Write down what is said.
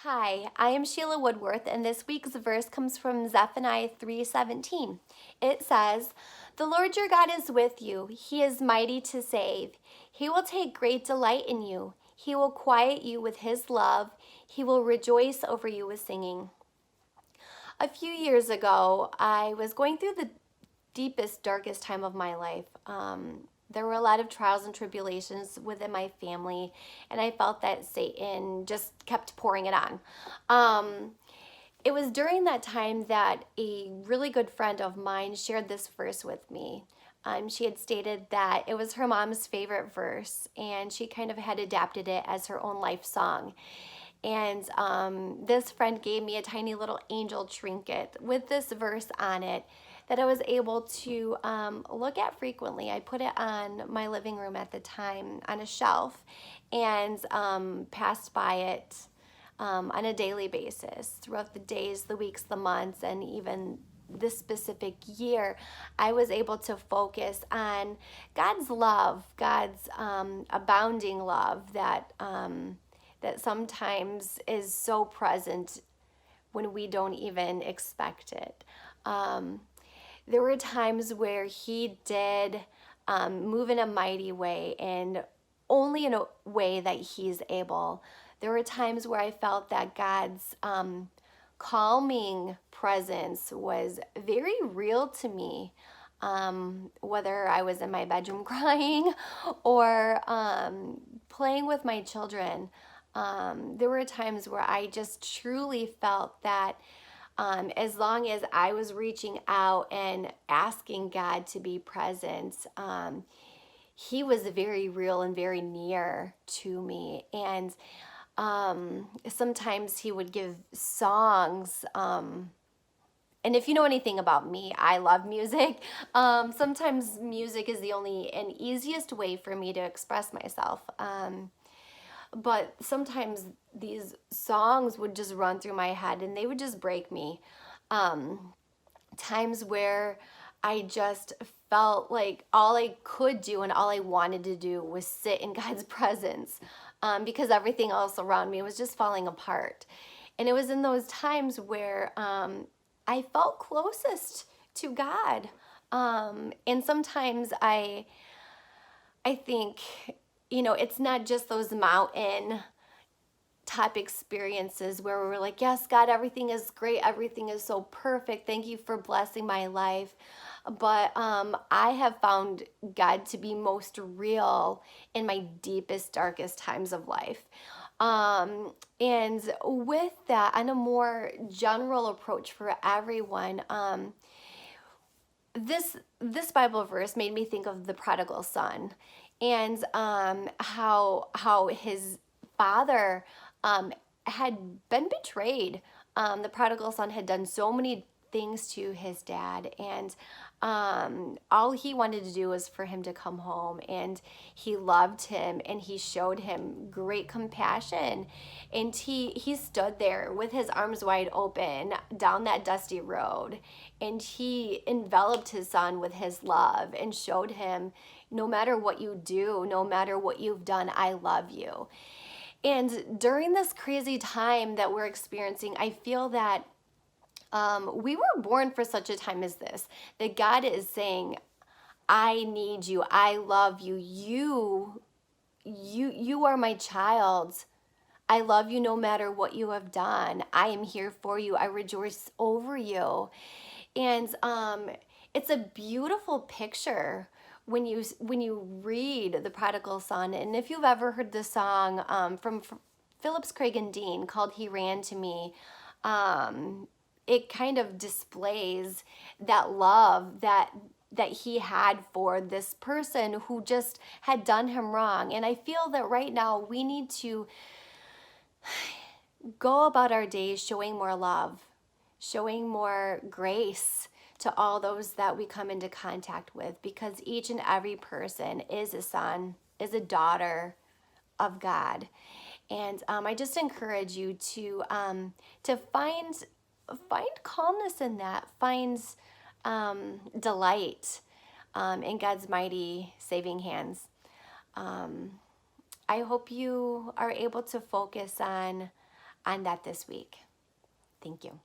Hi, I am Shelah Woodworth, and this week's verse comes from Zephaniah 3:17. It says, "The Lord your God is with you. He is mighty to save. He will take great delight in you. He will quiet you with his love. He will rejoice over you with singing." A few years ago, I was going through the deepest, darkest time of my life. There were a lot of trials and tribulations within my family, and I felt that Satan just kept pouring it on. Um, it was during that time that a really good friend of mine shared this verse with me. She had stated that it was her mom's favorite verse, and she kind of had adapted it as her own life song. And this friend gave me a tiny little angel trinket with this verse on it that I was able to look at frequently. I put it on my living room at the time on a shelf and passed by it on a daily basis throughout the days, the weeks, the months, and even this specific year. I was able to focus on God's love, God's abounding love that sometimes is so present when we don't even expect it. There were times where he did move in a mighty way, and only in a way that he's able. There were times where I felt that God's calming presence was very real to me. Whether I was in my bedroom crying or playing with my children, there were times where I just truly felt that as long as I was reaching out and asking God to be present, he was very real and very near to me. And sometimes he would give songs. And if you know anything about me, I love music. Sometimes music is the only and easiest way for me to express myself. But sometimes these songs would just run through my head and they would just break me. Times where I just felt like all I could do and all I wanted to do was sit in God's presence, because everything else around me was just falling apart. And it was in those times where I felt closest to God. And sometimes I think, it's not just those mountain type experiences where we're like, yes, God, everything is great. Everything is so perfect. Thank you for blessing my life. But I have found God to be most real in my deepest, darkest times of life. And with that, on a more general approach for everyone, this Bible verse made me think of the prodigal son, and how his father had been betrayed. The prodigal son had done so many things to his dad, and all he wanted to do was for him to come home, and he loved him and he showed him great compassion, and he stood there with his arms wide open down that dusty road, and he enveloped his son with his love and showed him, no matter what you do, no matter what you've done, I love you. And during this crazy time that we're experiencing, I feel that we were born for such a time as this, that God is saying, I need you, I love you, you are my child. I love you no matter what you have done. I am here for you. I rejoice over you. And it's a beautiful picture when you read the prodigal son. And if you've ever heard the song from Phillips, Craig and Dean called "He Ran to Me," it kind of displays that love that he had for this person who just had done him wrong. And I feel that right now we need to go about our days showing more love, showing more grace to all those that we come into contact with, because each and every person is a son, is a daughter of God. And I just encourage you to find calmness in that, find delight in God's mighty saving hands. I hope you are able to focus on on that this week. Thank you.